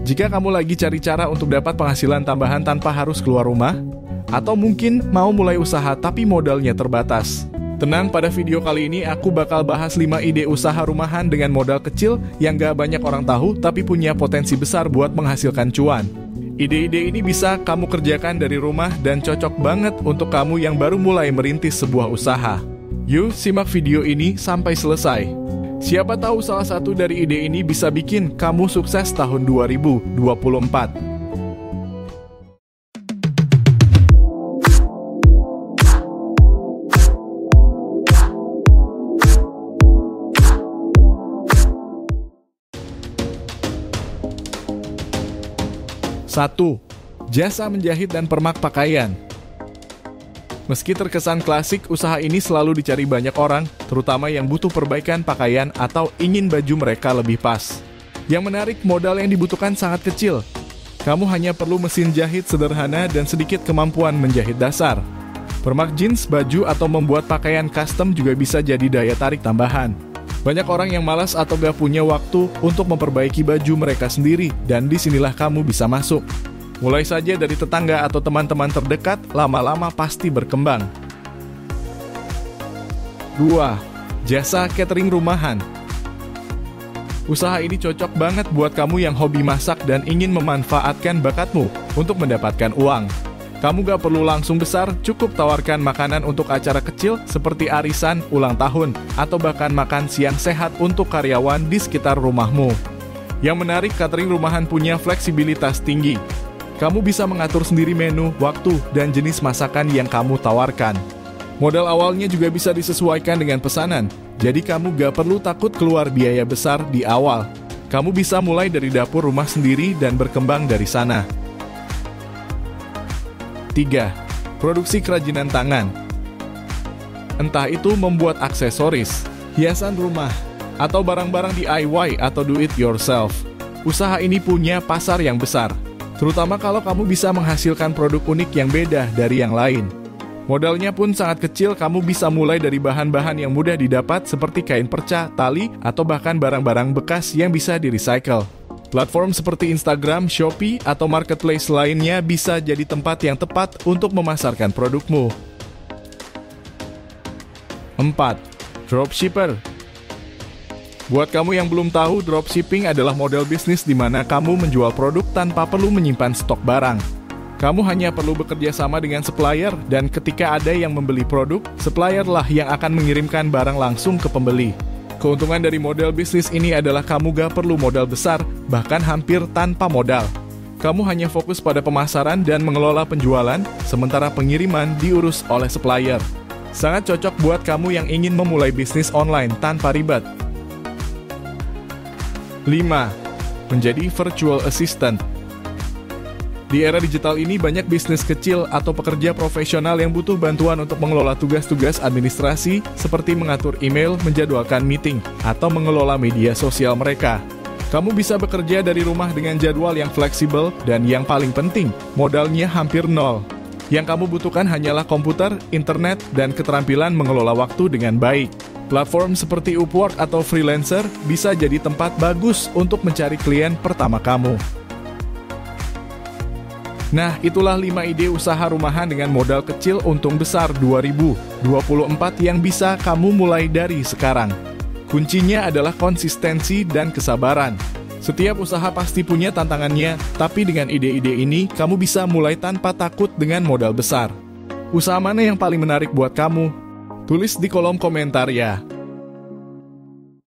Jika kamu lagi cari cara untuk dapat penghasilan tambahan tanpa harus keluar rumah, atau mungkin mau mulai usaha tapi modalnya terbatas, tenang, pada video kali ini aku bakal bahas 5 ide usaha rumahan dengan modal kecil yang gak banyak orang tahu tapi punya potensi besar buat menghasilkan cuan. Ide-ide ini bisa kamu kerjakan dari rumah dan cocok banget untuk kamu yang baru mulai merintis sebuah usaha. Yuk simak video ini sampai selesai. Siapa tahu salah satu dari ide ini bisa bikin kamu sukses tahun 2024. Satu, jasa menjahit dan permak pakaian. Meski terkesan klasik, usaha ini selalu dicari banyak orang, terutama yang butuh perbaikan pakaian atau ingin baju mereka lebih pas. Yang menarik, modal yang dibutuhkan sangat kecil. Kamu hanya perlu mesin jahit sederhana dan sedikit kemampuan menjahit dasar. Permak jeans, baju, atau membuat pakaian custom juga bisa jadi daya tarik tambahan. Banyak orang yang malas atau gak punya waktu untuk memperbaiki baju mereka sendiri, dan disinilah kamu bisa masuk. Mulai saja dari tetangga atau teman-teman terdekat, lama-lama pasti berkembang. 2. Jasa catering rumahan. Usaha ini cocok banget buat kamu yang hobi masak dan ingin memanfaatkan bakatmu untuk mendapatkan uang. Kamu gak perlu langsung besar, cukup tawarkan makanan untuk acara kecil seperti arisan, ulang tahun, atau bahkan makan siang sehat untuk karyawan di sekitar rumahmu. Yang menarik, catering rumahan punya fleksibilitas tinggi. Kamu bisa mengatur sendiri menu, waktu, dan jenis masakan yang kamu tawarkan. Modal awalnya juga bisa disesuaikan dengan pesanan, jadi kamu gak perlu takut keluar biaya besar di awal. Kamu bisa mulai dari dapur rumah sendiri dan berkembang dari sana. 3. Produksi kerajinan tangan. Entah itu membuat aksesoris, hiasan rumah, atau barang-barang DIY atau do it yourself. Usaha ini punya pasar yang besar, terutama kalau kamu bisa menghasilkan produk unik yang beda dari yang lain. Modalnya pun sangat kecil, kamu bisa mulai dari bahan-bahan yang mudah didapat seperti kain perca, tali, atau bahkan barang-barang bekas yang bisa di-recycle. Platform seperti Instagram, Shopee, atau marketplace lainnya bisa jadi tempat yang tepat untuk memasarkan produkmu. 4. Dropshipper. Buat kamu yang belum tahu, dropshipping adalah model bisnis di mana kamu menjual produk tanpa perlu menyimpan stok barang. Kamu hanya perlu bekerja sama dengan supplier, dan ketika ada yang membeli produk, supplier lah yang akan mengirimkan barang langsung ke pembeli. Keuntungan dari model bisnis ini adalah kamu gak perlu modal besar, bahkan hampir tanpa modal. Kamu hanya fokus pada pemasaran dan mengelola penjualan, sementara pengiriman diurus oleh supplier. Sangat cocok buat kamu yang ingin memulai bisnis online tanpa ribet. 5. Menjadi virtual assistant. Di era digital ini, banyak bisnis kecil atau pekerja profesional yang butuh bantuan untuk mengelola tugas-tugas administrasi seperti mengatur email, menjadwalkan meeting, atau mengelola media sosial mereka. Kamu bisa bekerja dari rumah dengan jadwal yang fleksibel, dan yang paling penting, modalnya hampir nol. Yang kamu butuhkan hanyalah komputer, internet, dan keterampilan mengelola waktu dengan baik. Platform seperti Upwork atau Freelancer bisa jadi tempat bagus untuk mencari klien pertama kamu. Nah, itulah 5 ide usaha rumahan dengan modal kecil untung besar 2024 yang bisa kamu mulai dari sekarang. Kuncinya adalah konsistensi dan kesabaran. Setiap usaha pasti punya tantangannya, tapi dengan ide-ide ini, kamu bisa mulai tanpa takut dengan modal besar. Usaha mana yang paling menarik buat kamu? Tulis di kolom komentar ya.